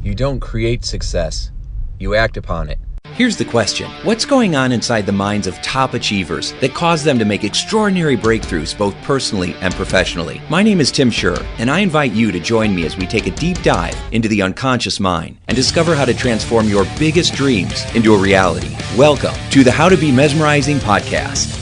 You don't create success, you act upon it. Here's the question. What's going on inside the minds of top achievers that cause them to make extraordinary breakthroughs both personally and professionally? My name is Tim Shurr, and I invite you to join me as we take a deep dive into the unconscious mind and discover how to transform your biggest dreams into a reality. Welcome to the How to Be Mesmerizing podcast.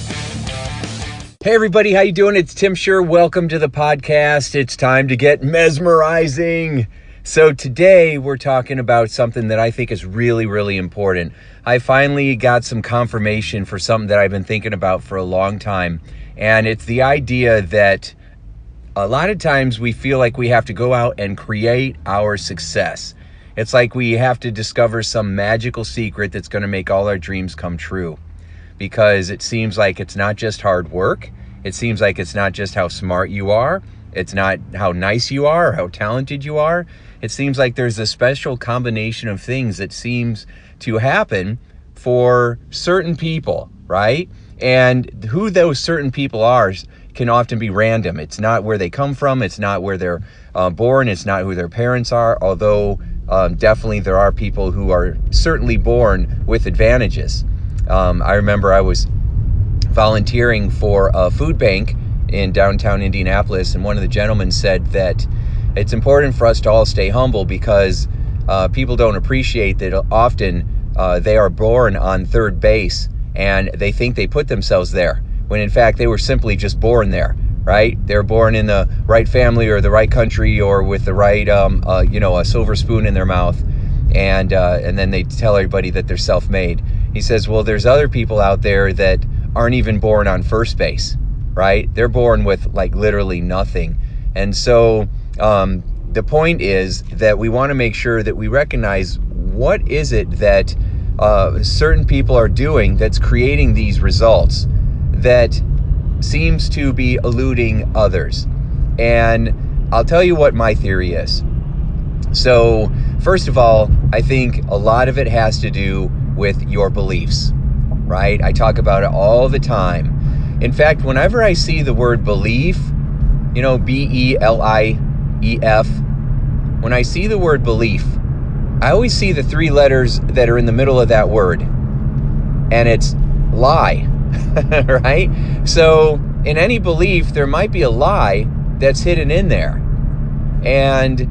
Hey everybody, how you doing? It's Tim Shurr. Welcome to the podcast. It's time to get mesmerizing. So today we're talking about something that I think is really, really important. I finally got some confirmation for something that I've been thinking about for a long time. And it's the idea that a lot of times we feel like we have to go out and create our success. It's like we have to discover some magical secret that's going to make all our dreams come true. Because it seems like it's not just hard work. It seems like it's not just how smart you are. It's not how nice you are or how talented you are. It seems like there's a special combination of things that seems to happen for certain people, right? And who those certain people are can often be random. It's not where they come from. It's not where they're born. It's not who their parents are, although definitely there are people who are certainly born with advantages. I remember I was volunteering for a food bank in downtown Indianapolis, and one of the gentlemen said that it's important for us to all stay humble because people don't appreciate that often they are born on third base and they think they put themselves there when in fact they were simply just born there, right? They're born in the right family or the right country or with the right, a silver spoon in their mouth, and then they tell everybody that they're self-made. He says, well, there's other people out there that aren't even born on first base, right? They're born with like literally nothing. And so the point is that we want to make sure that we recognize what is it that certain people are doing that's creating these results that seems to be eluding others. And I'll tell you what my theory is. So first of all, I think a lot of it has to do with your beliefs, right? I talk about it all the time. In fact, whenever I see the word belief, B-E-L-I-E-F, when I see the word belief, I always see the three letters that are in the middle of that word, and it's lie, right? So in any belief, there might be a lie that's hidden in there. And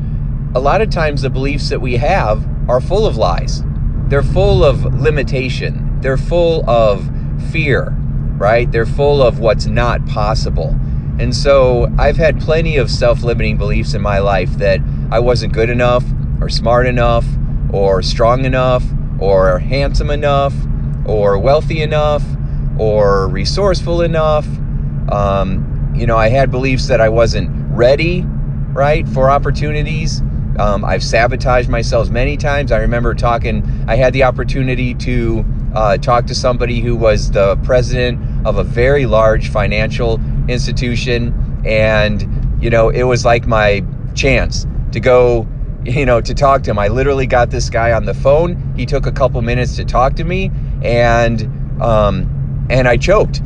a lot of times the beliefs that we have are full of lies. They're full of limitation. They're full of fear, right? They're full of what's not possible. And so I've had plenty of self-limiting beliefs in my life that I wasn't good enough or smart enough or strong enough or handsome enough or wealthy enough or resourceful enough. I had beliefs that I wasn't ready, right, for opportunities. I've sabotaged myself many times. I remember I had the opportunity to talk to somebody who was the president of a very large financial institution, and it was like my chance to go, to talk to him. I literally got this guy on the phone. He took a couple minutes to talk to me, and I choked,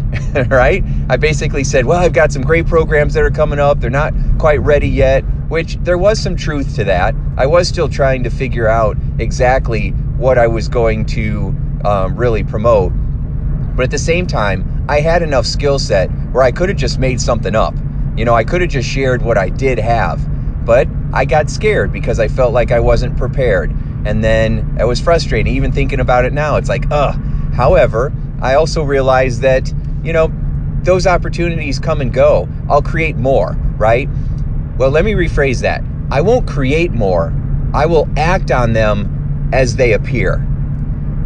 right? I basically said, well, I've got some great programs that are coming up. They're not quite ready yet, which there was some truth to that. I was still trying to figure out exactly what I was going to really promote. But at the same time, I had enough skill set where I could have just made something up. I could have just shared what I did have. But I got scared because I felt like I wasn't prepared. And then it was frustrating. Even thinking about it now, it's like, However, I also realized that, those opportunities come and go. I'll create more, right? Well, let me rephrase that. I won't create more. I will act on them as they appear.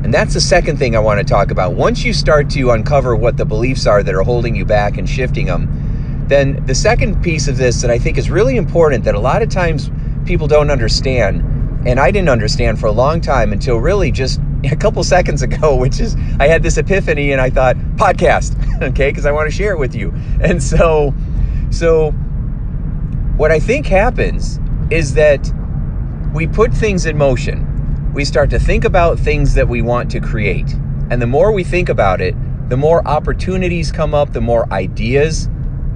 And that's the second thing I want to talk about. Once you start to uncover what the beliefs are that are holding you back and shifting them, then the second piece of this that I think is really important that a lot of times people don't understand, and I didn't understand for a long time until really just a couple seconds ago, which is I had this epiphany and I thought, podcast, okay, because I want to share it with you. And so what I think happens is that we put things in motion. We start to think about things that we want to create. And the more we think about it, the more opportunities come up, the more ideas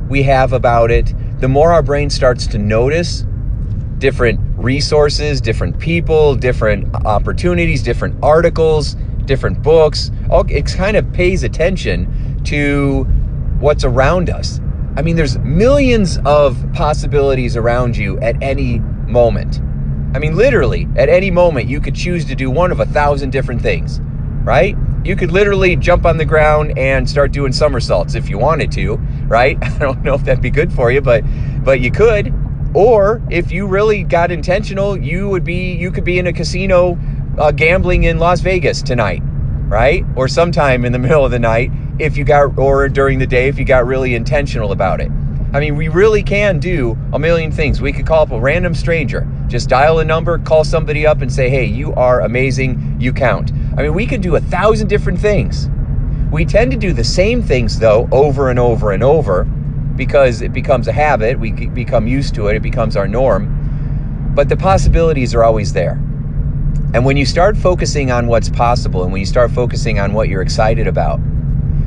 we have about it, the more our brain starts to notice different resources, different people, different opportunities, different articles, different books. It kind of pays attention to what's around us. I mean, there's millions of possibilities around you at any moment. I mean, literally, at any moment, you could choose to do one of 1,000 different things, right? You could literally jump on the ground and start doing somersaults if you wanted to, right? I don't know if that'd be good for you, but you could. Or if you really got intentional, you could be in a casino gambling in Las Vegas tonight, right? Or sometime in the middle of the night or during the day if you got really intentional about it. I mean, we really can do a million things. We could call up a random stranger, just dial a number, call somebody up and say, hey, you are amazing, you count. I mean, we could do 1,000 different things. We tend to do the same things, though, over and over and over because it becomes a habit. We become used to it. It becomes our norm. But the possibilities are always there. And when you start focusing on what's possible and when you start focusing on what you're excited about,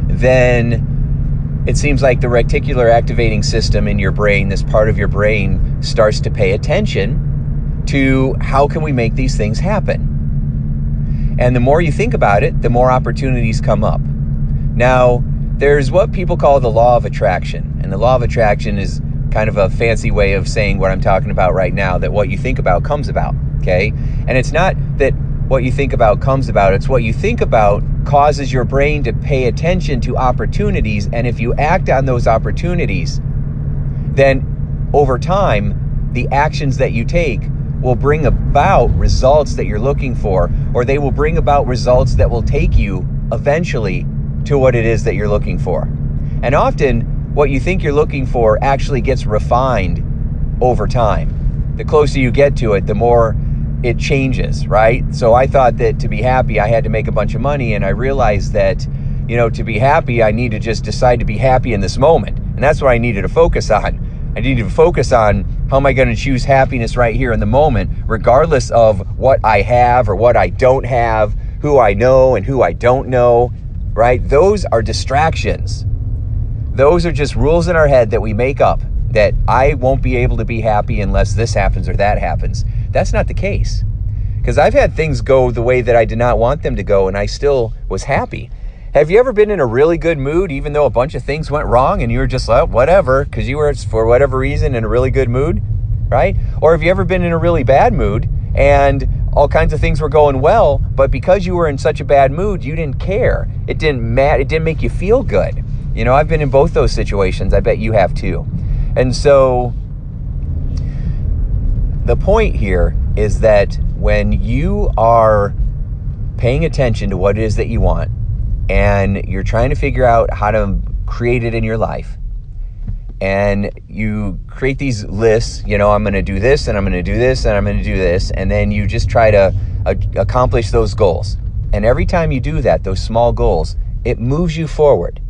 then it seems like the reticular activating system in your brain, this part of your brain, starts to pay attention to how can we make these things happen. And the more you think about it, the more opportunities come up. Now, there's what people call the law of attraction. And the law of attraction is kind of a fancy way of saying what I'm talking about right now, that what you think about comes about, okay? And it's not that what you think about comes about, it's what you think about causes your brain to pay attention to opportunities, and if you act on those opportunities, then over time, the actions that you take will bring about results that you're looking for, or they will bring about results that will take you eventually to what it is that you're looking for. And often, what you think you're looking for actually gets refined over time. The closer you get to it, the more it changes, right? So I thought that to be happy, I had to make a bunch of money, and I realized that, to be happy, I need to just decide to be happy in this moment. And that's what I needed to focus on. I needed to focus on how am I going to choose happiness right here in the moment, regardless of what I have or what I don't have, who I know and who I don't know, right? Those are distractions. Those are just rules in our head that we make up, that I won't be able to be happy unless this happens or that happens. That's not the case. Because I've had things go the way that I did not want them to go, and I still was happy. Have you ever been in a really good mood, even though a bunch of things went wrong, and you were just like, whatever, because you were, for whatever reason, in a really good mood, right? Or have you ever been in a really bad mood, and all kinds of things were going well, but because you were in such a bad mood, you didn't care. It didn't matter. It didn't make you feel good. I've been in both those situations. I bet you have too. And so the point here is that when you are paying attention to what it is that you want, and you're trying to figure out how to create it in your life, and you create these lists, I'm going to do this, and I'm going to do this, and I'm going to do this, and then you just try to accomplish those goals. And every time you do that, those small goals, it moves you forward.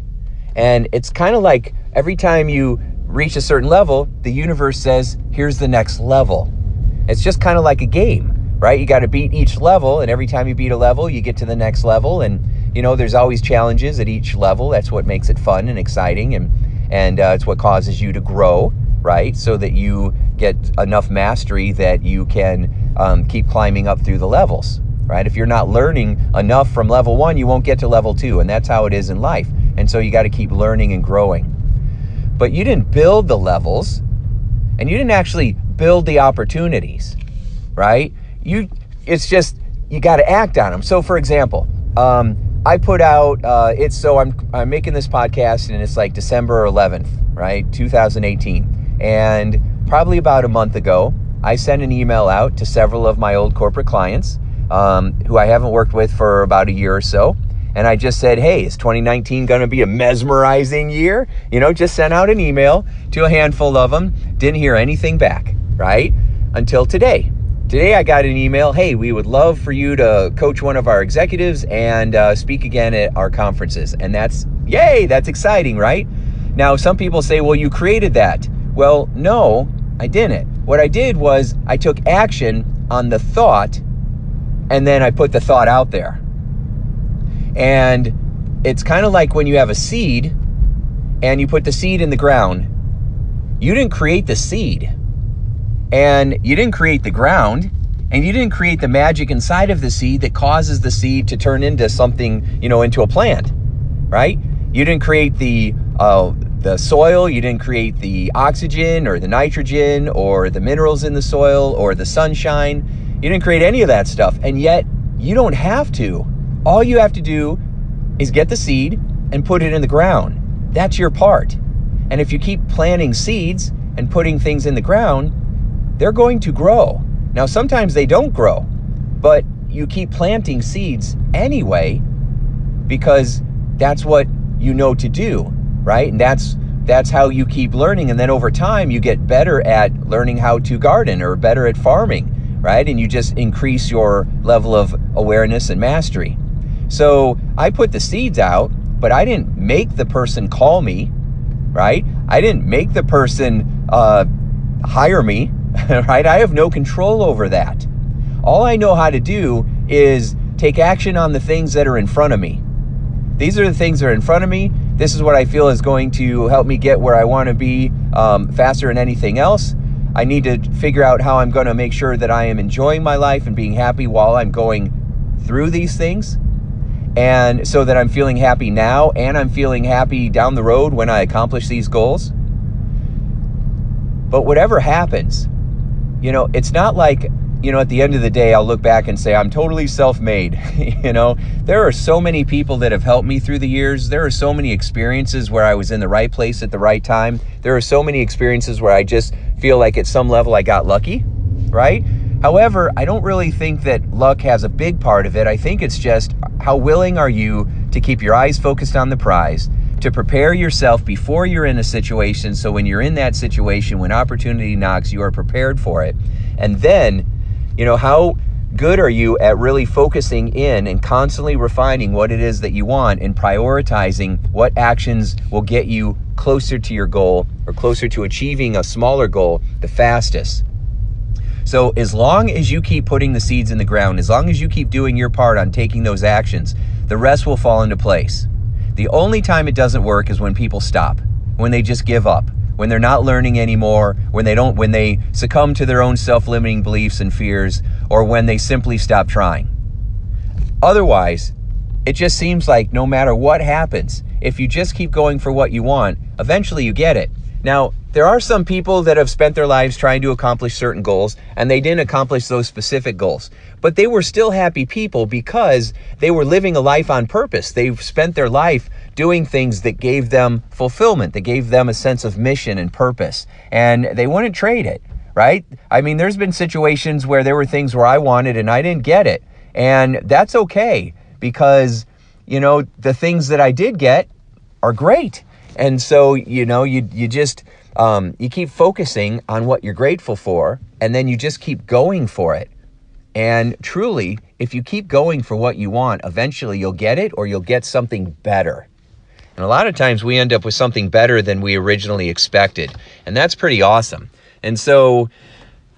And it's kind of like every time you reach a certain level, the universe says, here's the next level. It's just kind of like a game, right? You got to beat each level, and every time you beat a level, you get to the next level. And, there's always challenges at each level. That's what makes it fun and exciting, and it's what causes you to grow, right? So that you get enough mastery that you can keep climbing up through the levels, right? If you're not learning enough from level 1, you won't get to level 2, and that's how it is in life. And so you got to keep learning and growing. But you didn't build the levels, and you didn't actually build the opportunities, right? It's just, you got to act on them. So for example, I put out, I'm making this podcast, and it's like December 11th, right? 2018. And probably about a month ago, I sent an email out to several of my old corporate clients, who I haven't worked with for about a year or so. And I just said, hey, is 2019 going to be a mesmerizing year? Just sent out an email to a handful of them. Didn't hear anything back, right? Until today. Today I got an email, hey, we would love for you to coach one of our executives and speak again at our conferences. And that's, yay, that's exciting, right? Now, some people say, well, you created that. Well, no, I didn't. What I did was I took action on the thought, and then I put the thought out there. And it's kind of like when you have a seed and you put the seed in the ground. You didn't create the seed. And you didn't create the ground, and you didn't create the magic inside of the seed that causes the seed to turn into something, into a plant, right? You didn't create the soil, you didn't create the oxygen or the nitrogen or the minerals in the soil or the sunshine. You didn't create any of that stuff, and yet you don't have to. All you have to do is get the seed and put it in the ground. That's your part. And if you keep planting seeds and putting things in the ground, they're going to grow. Now, sometimes they don't grow, but you keep planting seeds anyway because that's what you know to do, right? And that's how you keep learning. And then over time, you get better at learning how to garden or better at farming, right? And you just increase your level of awareness and mastery. So I put the seeds out, but I didn't make the person call me, right? I didn't make the person hire me, right? I have no control over that. All I know how to do is take action on the things that are in front of me. These are the things that are in front of me. This is what I feel is going to help me get where I want to be faster than anything else. I need to figure out how I'm going to make sure that I am enjoying my life and being happy while I'm going through these things. And so that I'm feeling happy now and I'm feeling happy down the road when I accomplish these goals. But whatever happens, it's not like, at the end of the day, I'll look back and say, I'm totally self-made. There are so many people that have helped me through the years. There are so many experiences where I was in the right place at the right time. There are so many experiences where I just feel like at some level I got lucky, right? However, I don't really think that luck has a big part of it. I think it's just how willing are you to keep your eyes focused on the prize, to prepare yourself before you're in a situation, so when you're in that situation, when opportunity knocks, you are prepared for it. And then, how good are you at really focusing in and constantly refining what it is that you want and prioritizing what actions will get you closer to your goal or closer to achieving a smaller goal the fastest. So as long as you keep putting the seeds in the ground, as long as you keep doing your part on taking those actions, the rest will fall into place. The only time it doesn't work is when people stop, when they just give up, when they're not learning anymore, when they succumb to their own self-limiting beliefs and fears, or when they simply stop trying. Otherwise, it just seems like no matter what happens, if you just keep going for what you want, eventually you get it. Now, there are some people that have spent their lives trying to accomplish certain goals, and they didn't accomplish those specific goals. But they were still happy people because they were living a life on purpose. They spent their life doing things that gave them fulfillment, that gave them a sense of mission and purpose, and they wouldn't trade it, right? I mean, there's been situations where there were things where I wanted and I didn't get it, and that's okay because, the things that I did get are great. And so, you just, you keep focusing on what you're grateful for, and then you just keep going for it. And truly, if you keep going for what you want, eventually you'll get it or you'll get something better. And a lot of times we end up with something better than we originally expected. And that's pretty awesome. And so,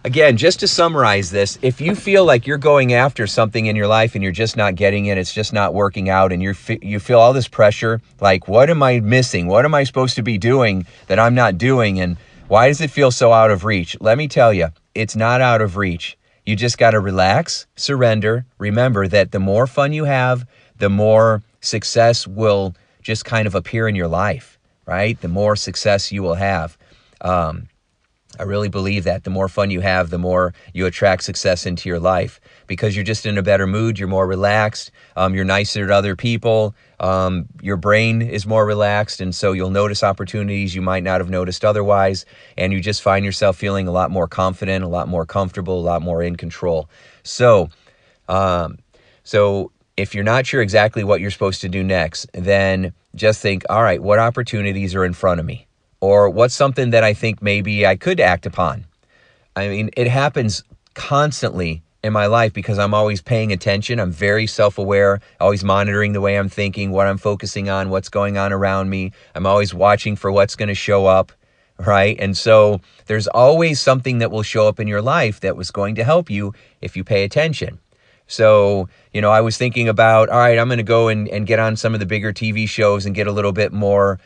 again, just to summarize this, if you feel like you're going after something in your life and you're just not getting it, it's just not working out, and you feel all this pressure, like, what am I missing? What am I supposed to be doing that I'm not doing? And why does it feel so out of reach? Let me tell you, it's not out of reach. You just got to relax, surrender. Remember that the more fun you have, the more success will just kind of appear in your life, right? The more success you will have. I really believe that the more fun you have, the more you attract success into your life because you're just in a better mood. You're more relaxed. You're nicer to other people. Your brain is more relaxed. And so you'll notice opportunities you might not have noticed otherwise. And you just find yourself feeling a lot more confident, a lot more comfortable, a lot more in control. So if you're not sure exactly what you're supposed to do next, then just think, all right, what opportunities are in front of me? Or what's something that I think maybe I could act upon? I mean, it happens constantly in my life because I'm always paying attention. I'm very self-aware, always monitoring the way I'm thinking, what I'm focusing on, what's going on around me. I'm always watching for what's going to show up, right? And so there's always something that will show up in your life that was going to help you if you pay attention. So, I was thinking about, all right, I'm going to go and get on some of the bigger TV shows and get a little bit more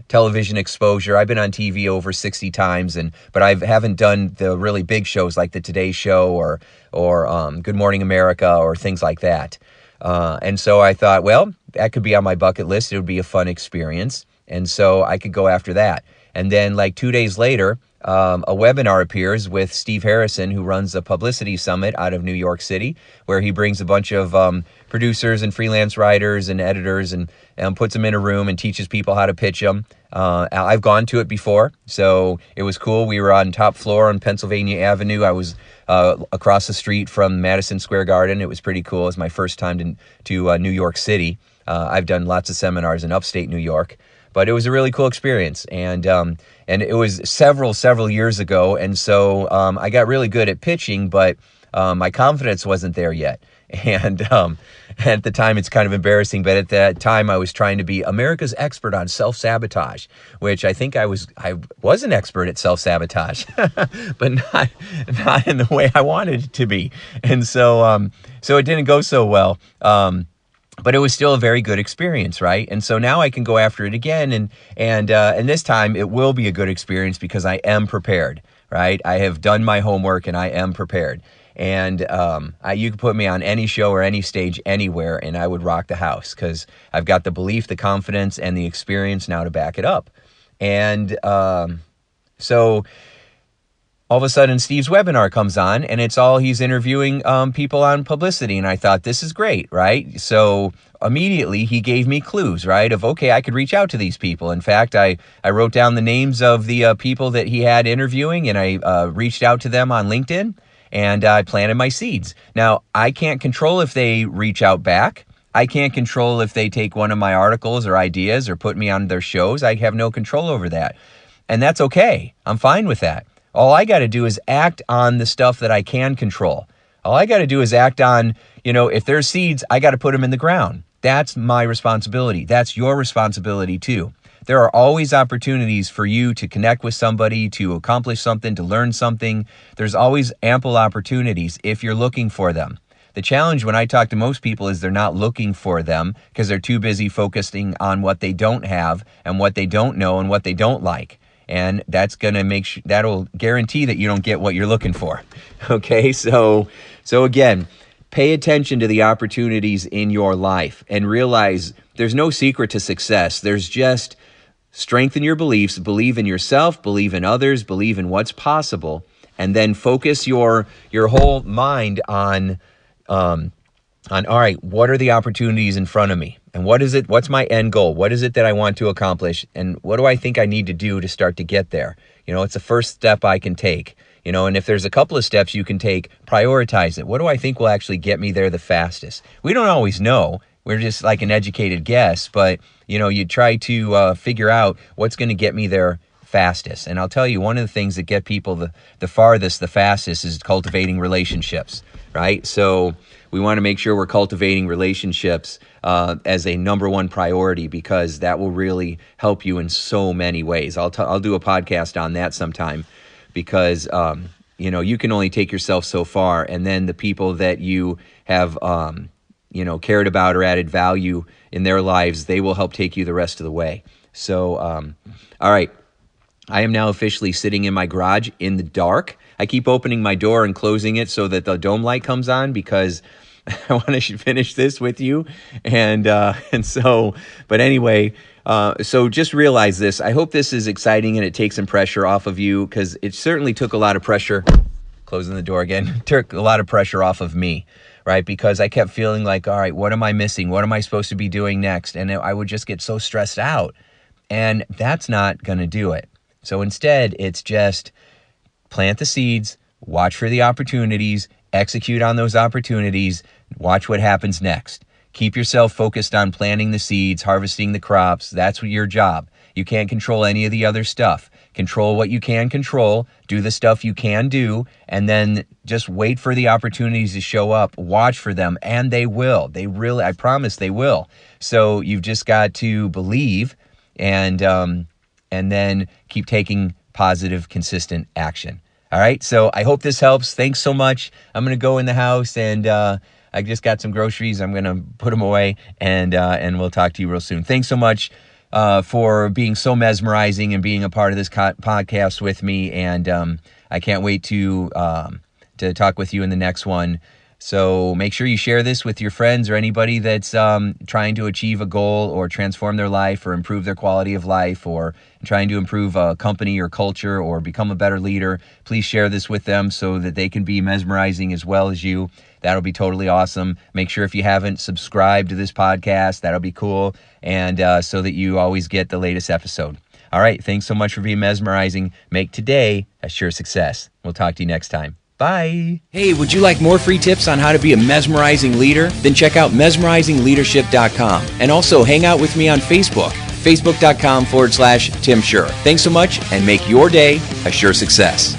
television exposure. I've been on TV over 60 times, but I haven't done the really big shows like the Today Show or Good Morning America or things like that. And so I thought, well, that could be on my bucket list. It would be a fun experience. And so I could go after that. And then like 2 days later, a webinar appears with Steve Harrison, who runs a publicity summit out of New York City, where he brings a bunch of producers and freelance writers and editors and puts them in a room and teaches people how to pitch them. I've gone to it before, so it was cool. We were on top floor on Pennsylvania Avenue. I was across the street from Madison Square Garden. It was pretty cool. It was my first time to New York City. I've done lots of seminars in upstate New York, but it was a really cool experience. And it was several years ago. And so I got really good at pitching, but my confidence wasn't there yet. And at the time, it's kind of embarrassing, but at that time, I was trying to be America's expert on self-sabotage, which I think I was an expert at self-sabotage, but not in the way I wanted it to be. And so it didn't go so well. But it was still a very good experience, right? And so now I can go after it again, and this time it will be a good experience because I am prepared, right? I have done my homework and I am prepared. And you can put me on any show or any stage anywhere, and I would rock the house because I've got the belief, the confidence, and the experience now to back it up. And so all of a sudden, Steve's webinar comes on, and he's interviewing people on publicity. And I thought, this is great, right? So immediately he gave me clues, right, of, okay, I could reach out to these people. In fact, I wrote down the names of the people that he had interviewing, and I reached out to them on LinkedIn, and I planted my seeds. Now, I can't control if they reach out back. I can't control if they take one of my articles or ideas or put me on their shows. I have no control over that. And that's okay. I'm fine with that. All I got to do is act on the stuff that I can control. All I got to do is act on, if there's seeds, I got to put them in the ground. That's my responsibility. That's your responsibility too. There are always opportunities for you to connect with somebody, to accomplish something, to learn something. There's always ample opportunities if you're looking for them. The challenge when I talk to most people is they're not looking for them because they're too busy focusing on what they don't have and what they don't know and what they don't like. And that's going to that'll guarantee that you don't get what you're looking for. Okay, so again, pay attention to the opportunities in your life and realize there's no secret to success. There's just strengthen your beliefs, believe in yourself, believe in others, believe in what's possible, and then focus your whole mind on all right, what are the opportunities in front of me? And what's my end goal? What is it that I want to accomplish? And what do I think I need to do to start to get there? It's the first step I can take. And if there's a couple of steps you can take, prioritize it. What do I think will actually get me there the fastest? We don't always know. We're just like an educated guess, but you try to figure out what's going to get me there fastest. And I'll tell you, one of the things that get people the farthest, the fastest is cultivating relationships, right? So we want to make sure we're cultivating relationships as a number one priority because that will really help you in so many ways. I'll do a podcast on that sometime because you can only take yourself so far, and then the people that you have cared about or added value in their lives, they will help take you the rest of the way. So, all right. I am now officially sitting in my garage in the dark. I keep opening my door and closing it so that the dome light comes on because I want to finish this with you. And so, but anyway, so just realize this. I hope this is exciting and it takes some pressure off of you because it certainly took a lot of pressure. Closing the door again, took a lot of pressure off of me, right? Because I kept feeling like, all right, what am I missing? What am I supposed to be doing next? And I would just get so stressed out. And that's not going to do it. So instead, it's just plant the seeds, watch for the opportunities, execute on those opportunities, watch what happens next. Keep yourself focused on planting the seeds, harvesting the crops. That's your job. You can't control any of the other stuff. Control what you can control, do the stuff you can do, and then just wait for the opportunities to show up. Watch for them, and they will. They really, I promise they will. So you've just got to believe and then keep taking positive, consistent action. All right, so I hope this helps. Thanks so much. I'm going to go in the house, and I just got some groceries. I'm going to put them away, and we'll talk to you real soon. Thanks so much. for being so mesmerizing and being a part of this podcast with me. And I can't wait to talk with you in the next one. So make sure you share this with your friends or anybody that's trying to achieve a goal or transform their life or improve their quality of life or trying to improve a company or culture or become a better leader. Please share this with them so that they can be mesmerizing as well as you. That'll be totally awesome. Make sure if you haven't subscribed to this podcast, that'll be cool. And so that you always get the latest episode. All right. Thanks so much for being mesmerizing. Make today a sure success. We'll talk to you next time. Bye. Hey, would you like more free tips on how to be a mesmerizing leader? Then check out mesmerizingleadership.com and also hang out with me on Facebook, facebook.com/Tim Shurr. Thanks so much and make your day a sure success.